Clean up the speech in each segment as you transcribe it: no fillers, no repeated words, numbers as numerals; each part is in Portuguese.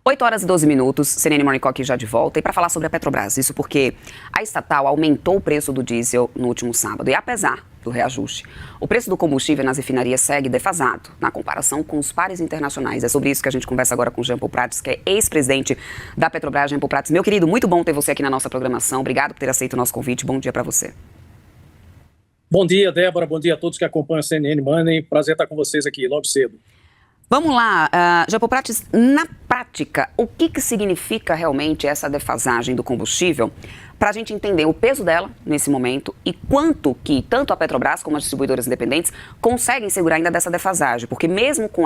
8h12, CNN Morning Call aqui já de volta. E para falar sobre a Petrobras, isso porque a estatal aumentou o preço do diesel no último sábado. E apesar do reajuste, o preço do combustível nas refinarias segue defasado na comparação com os pares internacionais. É sobre isso que a gente conversa agora com o Jean Paul Prats, que é ex-presidente da Petrobras. Jean Paul Prats, meu querido, muito bom ter você aqui na nossa programação. Obrigado por ter aceito o nosso convite. Bom dia para você. Bom dia, Débora. Bom dia a todos que acompanham a CNN Money. Prazer estar com vocês aqui logo cedo. Vamos lá, Jean Paul Prats, na prática, o que significa realmente essa defasagem do combustível para a gente entender o peso dela nesse momento e quanto que tanto a Petrobras como as distribuidoras independentes conseguem segurar ainda dessa defasagem? Porque mesmo com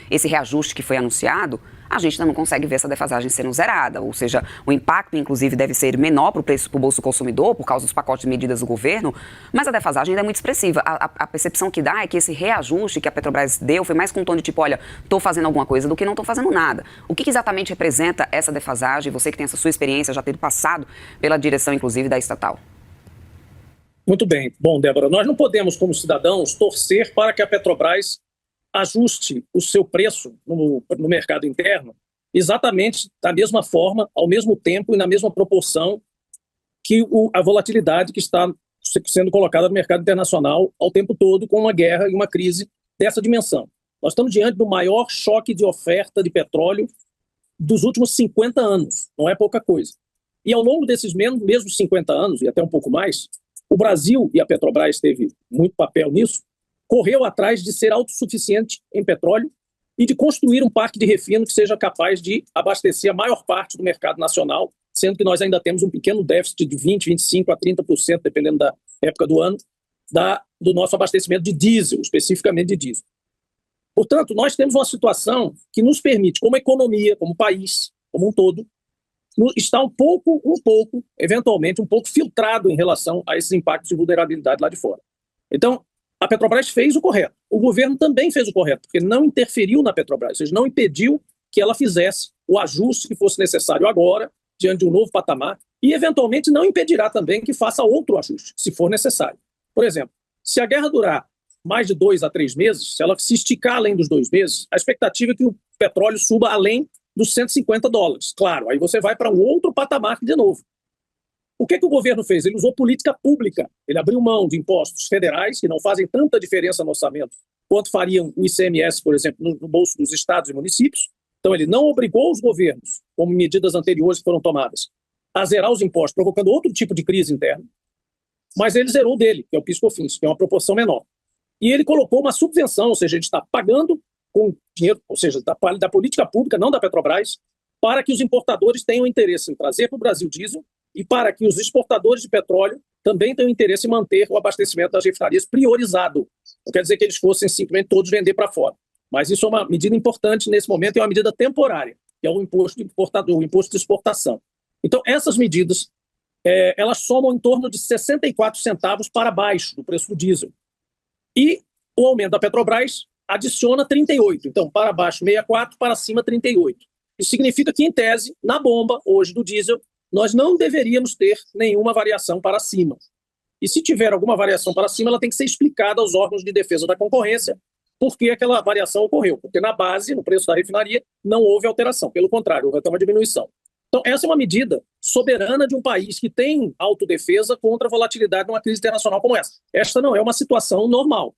esse reajuste que foi anunciado, a gente ainda não consegue ver essa defasagem sendo zerada, ou seja, o impacto, inclusive, deve ser menor para o preço, para o bolso do consumidor, por causa dos pacotes de medidas do governo, mas a defasagem ainda é muito expressiva. A percepção que dá é que esse reajuste que a Petrobras deu foi mais com um tom de tipo, olha, estou fazendo alguma coisa do que não estou fazendo nada. O que exatamente representa essa defasagem? Você que tem essa sua experiência, já tendo passado pela direção, inclusive, da estatal. Muito bem. Bom, Débora, nós não podemos, como cidadãos, torcer para que a Petrobras ajuste o seu preço no mercado interno exatamente da mesma forma, ao mesmo tempo e na mesma proporção que a volatilidade que está sendo colocada no mercado internacional ao tempo todo com uma guerra e uma crise dessa dimensão. Nós estamos diante do maior choque de oferta de petróleo dos últimos 50 anos, não é pouca coisa. E ao longo desses mesmos 50 anos, e até um pouco mais, o Brasil, e a Petrobras teve muito papel nisso, correu atrás de ser autossuficiente em petróleo e de construir um parque de refino que seja capaz de abastecer a maior parte do mercado nacional, sendo que nós ainda temos um pequeno déficit de 20%, 25% a 30%, dependendo da época do ano, do nosso abastecimento de diesel, especificamente de diesel. Portanto, nós temos uma situação que nos permite, como economia, como país, como um todo, estar eventualmente, um pouco filtrado em relação a esses impactos de vulnerabilidade lá de fora. Então, a Petrobras fez o correto. O governo também fez o correto, porque não interferiu na Petrobras, ou seja, não impediu que ela fizesse o ajuste que fosse necessário agora, diante de um novo patamar, e eventualmente não impedirá também que faça outro ajuste, se for necessário. Por exemplo, se a guerra durar mais de 2 a 3 meses, se ela se esticar além dos 2 meses, a expectativa é que o petróleo suba além dos $150. Claro, aí você vai para um outro patamar de novo. O que o governo fez? Ele usou política pública. Ele abriu mão de impostos federais, que não fazem tanta diferença no orçamento, quanto fariam o ICMS, por exemplo, no bolso dos estados e municípios. Então, ele não obrigou os governos, como medidas anteriores que foram tomadas, a zerar os impostos, provocando outro tipo de crise interna. Mas ele zerou dele, que é o PIS/COFINS, que é uma proporção menor. E ele colocou uma subvenção, ou seja, a gente está pagando com dinheiro, ou seja, da política pública, não da Petrobras, para que os importadores tenham interesse em trazer para o Brasil diesel e para que os exportadores de petróleo também tenham interesse em manter o abastecimento das refinarias priorizado. Não quer dizer que eles fossem simplesmente todos vender para fora. Mas isso é uma medida importante nesse momento e é uma medida temporária, que é o imposto importador, o imposto de exportação. Então, essas medidas, elas somam em torno de 64 centavos para baixo do preço do diesel. E o aumento da Petrobras adiciona 38. Então, para baixo 64, para cima 38. Isso significa que, em tese, na bomba, hoje, do diesel, nós não deveríamos ter nenhuma variação para cima. E se tiver alguma variação para cima, ela tem que ser explicada aos órgãos de defesa da concorrência por que aquela variação ocorreu. Porque na base, no preço da refinaria, não houve alteração. Pelo contrário, houve até uma diminuição. Então, essa é uma medida soberana de um país que tem autodefesa contra a volatilidade numa crise internacional como essa. Esta não é uma situação normal.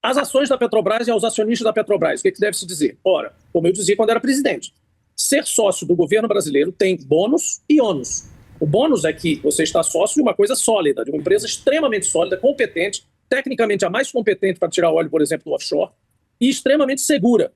As ações da Petrobras e aos acionistas da Petrobras, o que deve se dizer? Ora, como eu dizia quando era presidente, ser sócio do governo brasileiro tem bônus e ônus. O bônus é que você está sócio de uma coisa sólida, de uma empresa extremamente sólida, competente, tecnicamente a mais competente para tirar óleo, por exemplo, do offshore, e extremamente segura.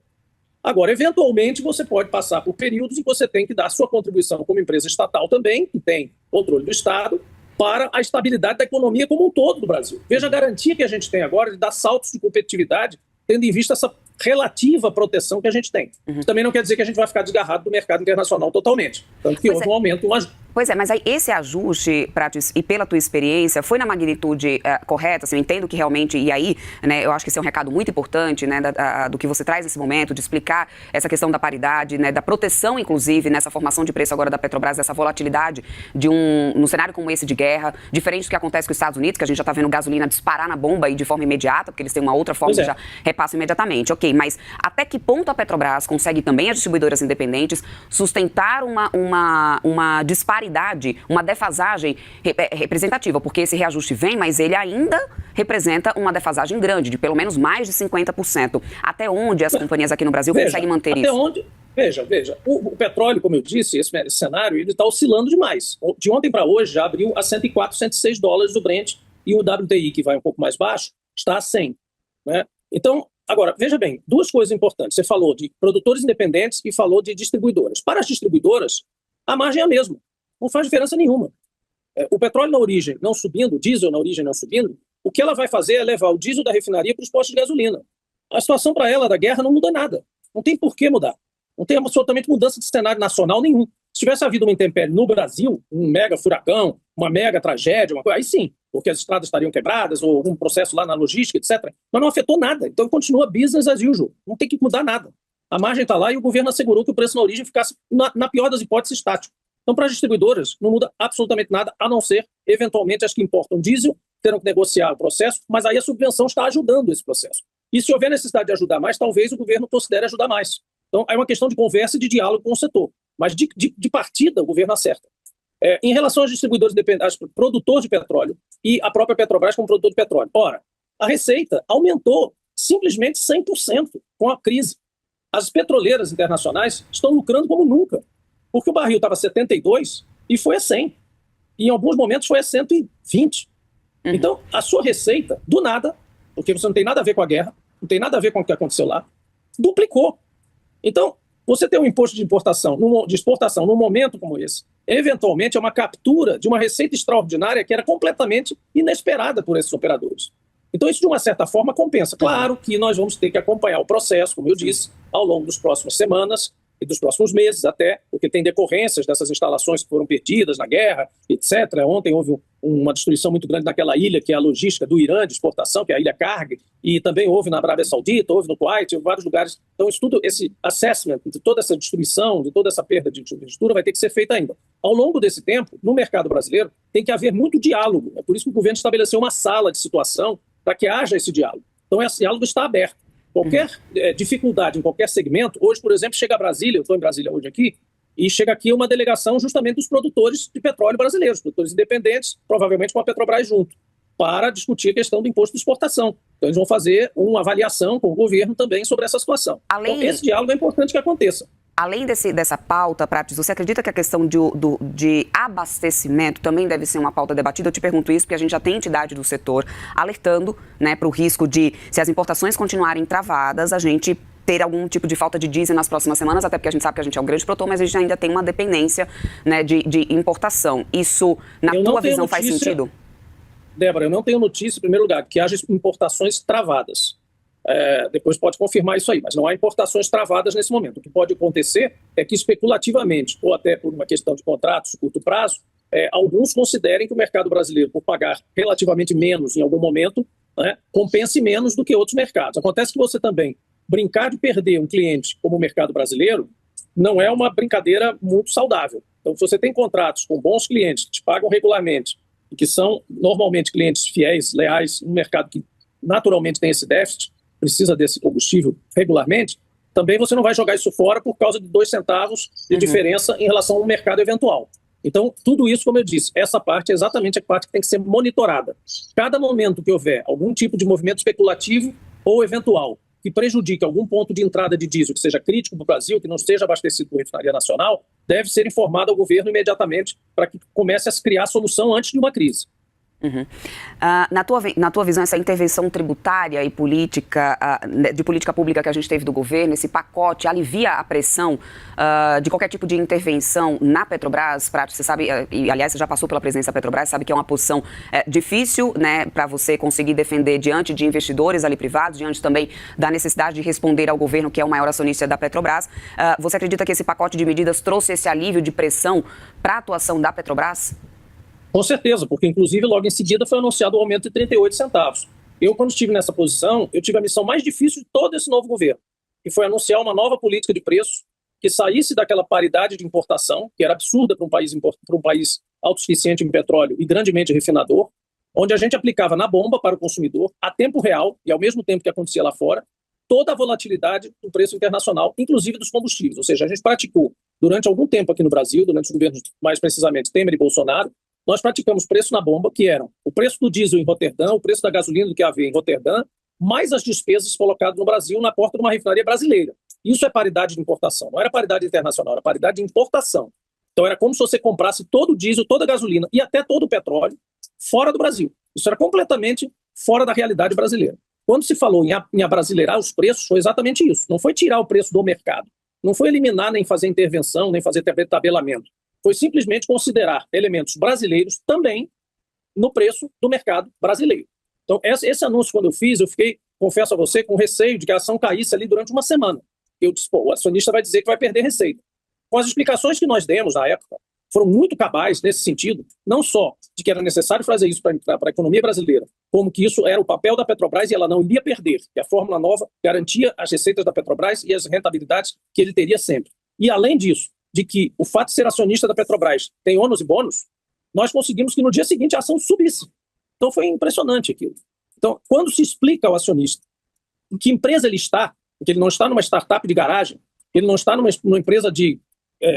Agora, eventualmente, você pode passar por períodos em que você tem que dar sua contribuição como empresa estatal também, que tem controle do Estado, para a estabilidade da economia como um todo do Brasil. Veja a garantia que a gente tem agora de dar saltos de competitividade, tendo em vista essa relativa proteção que a gente tem. Também não quer dizer que a gente vai ficar desgarrado do mercado internacional totalmente. Tanto que houve um aumento, Pois é, mas aí esse ajuste, Prates, e pela tua experiência, foi na magnitude correta? Assim, eu entendo que realmente, e aí, né, eu acho que esse é um recado muito importante, né, do que você traz nesse momento, de explicar essa questão da paridade, né, da proteção, inclusive, nessa formação de preço agora da Petrobras, dessa volatilidade num cenário como esse de guerra, diferente do que acontece com os Estados Unidos, que a gente já está vendo gasolina disparar na bomba e de forma imediata, porque eles têm uma outra forma que já repassam imediatamente. Ok, mas até que ponto a Petrobras consegue também, as distribuidoras independentes, sustentar uma disparidade, uma defasagem representativa, porque esse reajuste vem, mas ele ainda representa uma defasagem grande, de pelo menos mais de 50%. Até onde as companhias aqui no Brasil conseguem manter isso? Veja, o petróleo, como eu disse, esse cenário, ele está oscilando demais. De ontem para hoje já abriu a 104, 106 dólares o Brent, e o WTI, que vai um pouco mais baixo, está a 100. Né? Então, agora, veja bem, duas coisas importantes. Você falou de produtores independentes e falou de distribuidoras. Para as distribuidoras, a margem é a mesma. Não faz diferença nenhuma. O petróleo na origem não subindo, o diesel na origem não subindo, o que ela vai fazer é levar o diesel da refinaria para os postos de gasolina. A situação para ela da guerra não muda nada. Não tem por que mudar. Não tem absolutamente mudança de cenário nacional nenhum. Se tivesse havido uma intempérie no Brasil, um mega furacão, uma mega tragédia, aí sim, porque as estradas estariam quebradas ou algum processo lá na logística, etc. Mas não afetou nada. Então continua business as usual. Não tem que mudar nada. A margem está lá e o governo assegurou que o preço na origem ficasse, na pior das hipóteses, estático. Então, para as distribuidoras, não muda absolutamente nada, a não ser, eventualmente, as que importam diesel, terão que negociar o processo, mas aí a subvenção está ajudando esse processo. E se houver necessidade de ajudar mais, talvez o governo considere ajudar mais. Então, é uma questão de conversa e de diálogo com o setor. Mas, de partida, o governo acerta. Em relação aos distribuidores independentes, aos produtores de petróleo e a própria Petrobras como produtor de petróleo, ora, a receita aumentou simplesmente 100% com a crise. As petroleiras internacionais estão lucrando como nunca. Porque o barril estava a 72 e foi a 100. E em alguns momentos foi a 120. Então, a sua receita, do nada, porque você não tem nada a ver com a guerra, não tem nada a ver com o que aconteceu lá, duplicou. Então, você ter um imposto de exportação num momento como esse, eventualmente é uma captura de uma receita extraordinária que era completamente inesperada por esses operadores. Então, isso, de uma certa forma, compensa. Claro que nós vamos ter que acompanhar o processo, como eu disse, ao longo das próximas semanas, e dos próximos meses até, porque tem decorrências dessas instalações que foram perdidas na guerra, etc. Ontem houve uma destruição muito grande naquela ilha, que é a logística do Irã de exportação, que é a Ilha Karg, e também houve na Arábia Saudita, houve no Kuwait, houve vários lugares. Então, isso tudo, esse assessment de toda essa destruição, de toda essa perda de infraestrutura vai ter que ser feita ainda. Ao longo desse tempo, no mercado brasileiro, tem que haver muito diálogo. É por isso que o governo estabeleceu uma sala de situação para que haja esse diálogo. Então, esse diálogo está aberto. Qualquer dificuldade em qualquer segmento, hoje, por exemplo, chega a Brasília, eu estou em Brasília hoje aqui, e chega aqui uma delegação justamente dos produtores de petróleo brasileiros, produtores independentes, provavelmente com a Petrobras junto, para discutir a questão do imposto de exportação. Então eles vão fazer uma avaliação com o governo também sobre essa situação. Então, esse diálogo é importante que aconteça. Além dessa pauta, Prates, você acredita que a questão de abastecimento também deve ser uma pauta debatida? Eu te pergunto isso porque a gente já tem entidade do setor alertando, né, para o risco de, se as importações continuarem travadas, a gente ter algum tipo de falta de diesel nas próximas semanas, até porque a gente sabe que a gente é um grande produtor, mas a gente ainda tem uma dependência, né, de importação. Isso, na tua visão, faz sentido? Débora, eu não tenho notícia, em primeiro lugar, que haja importações travadas. Depois pode confirmar isso aí, mas não há importações travadas nesse momento. O que pode acontecer é que especulativamente, ou até por uma questão de contratos de curto prazo, alguns considerem que o mercado brasileiro, por pagar relativamente menos em algum momento, né, compense menos do que outros mercados. Acontece que você também brincar de perder um cliente como o mercado brasileiro não é uma brincadeira muito saudável. Então, se você tem contratos com bons clientes que te pagam regularmente e que são normalmente clientes fiéis, leais, no mercado que naturalmente tem esse déficit, precisa desse combustível regularmente, também você não vai jogar isso fora por causa de 2 centavos de diferença em relação ao mercado eventual. Então, tudo isso, como eu disse, essa parte é exatamente a parte que tem que ser monitorada. Cada momento que houver algum tipo de movimento especulativo ou eventual que prejudique algum ponto de entrada de diesel que seja crítico para o Brasil, que não esteja abastecido por refinaria nacional, deve ser informado ao governo imediatamente para que comece a se criar solução antes de uma crise. Uhum. Na tua visão, essa intervenção tributária e política, de política pública que a gente teve do governo, esse pacote alivia a pressão de qualquer tipo de intervenção na Petrobras? Você sabe, e aliás, você já passou pela presidência da Petrobras, sabe que é uma posição difícil, né, para você conseguir defender diante de investidores ali privados, diante também da necessidade de responder ao governo, que é o maior acionista da Petrobras. Você acredita que esse pacote de medidas trouxe esse alívio de pressão para a atuação da Petrobras? Com certeza, porque inclusive logo em seguida foi anunciado o aumento de 38 centavos. Eu, quando estive nessa posição, eu tive a missão mais difícil de todo esse novo governo, que foi anunciar uma nova política de preços que saísse daquela paridade de importação, que era absurda para um país autossuficiente em petróleo e grandemente refinador, onde a gente aplicava na bomba para o consumidor, a tempo real, e ao mesmo tempo que acontecia lá fora, toda a volatilidade do preço internacional, inclusive dos combustíveis. Ou seja, a gente praticou durante algum tempo aqui no Brasil, durante os governos mais precisamente Temer e Bolsonaro, nós praticamos preço na bomba, que eram o preço do diesel em Roterdã, o preço da gasolina do QAV em Roterdã, mais as despesas colocadas no Brasil na porta de uma refinaria brasileira. Isso é paridade de importação, não era paridade internacional, era paridade de importação. Então era como se você comprasse todo o diesel, toda a gasolina e até todo o petróleo fora do Brasil. Isso era completamente fora da realidade brasileira. Quando se falou em abrasileirar os preços, foi exatamente isso. Não foi tirar o preço do mercado, não foi eliminar nem fazer intervenção, nem fazer tabelamento. Foi simplesmente considerar elementos brasileiros também no preço do mercado brasileiro. Então, esse anúncio, quando eu fiz, eu fiquei, confesso a você, com receio de que a ação caísse ali durante uma semana. Eu disse, pô, o acionista vai dizer que vai perder receita. Com as explicações que nós demos na época, foram muito cabais nesse sentido, não só de que era necessário fazer isso para a economia brasileira, como que isso era o papel da Petrobras e ela não iria perder, que a fórmula nova garantia as receitas da Petrobras e as rentabilidades que ele teria sempre. E, além disso, de que o fato de ser acionista da Petrobras tem ônus e bônus, nós conseguimos que no dia seguinte a ação subisse. Então foi impressionante aquilo. Então, quando se explica ao acionista em que empresa ele está, que ele não está numa startup de garagem, ele não está numa empresa de,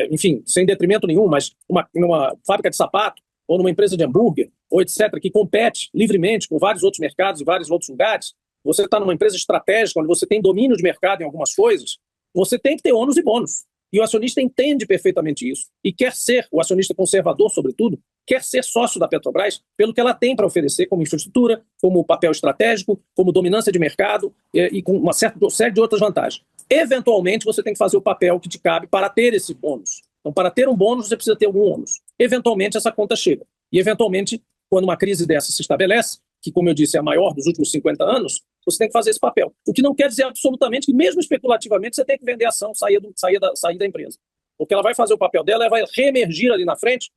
enfim, sem detrimento nenhum, mas numa fábrica de sapato, ou numa empresa de hambúrguer, ou etc., que compete livremente com vários outros mercados e vários outros lugares, você está numa empresa estratégica, onde você tem domínio de mercado em algumas coisas, você tem que ter ônus e bônus. E o acionista entende perfeitamente isso e quer ser, o acionista conservador, sobretudo, quer ser sócio da Petrobras pelo que ela tem para oferecer como infraestrutura, como papel estratégico, como dominância de mercado e com uma série de outras vantagens. Eventualmente, você tem que fazer o papel que te cabe para ter esse bônus. Então, para ter um bônus, você precisa ter algum ônus. Eventualmente, essa conta chega. E, eventualmente, quando uma crise dessa se estabelece, que, como eu disse, é a maior dos últimos 50 anos, você tem que fazer esse papel. O que não quer dizer absolutamente que, mesmo especulativamente, você tem que vender a ação, sair da empresa. Porque ela vai fazer o papel dela, ela vai reemergir ali na frente,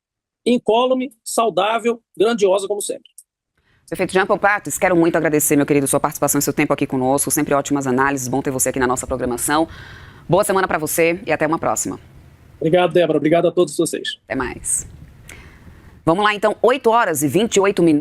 incólume, saudável, grandiosa, como sempre. Prefeito Jean Paul Prats, quero muito agradecer, meu querido, sua participação e seu tempo aqui conosco. Sempre ótimas análises, bom ter você aqui na nossa programação. Boa semana para você e até uma próxima. Obrigado, Débora. Obrigado a todos vocês. Até mais. Vamos lá, então, 8 horas e 28 minutos.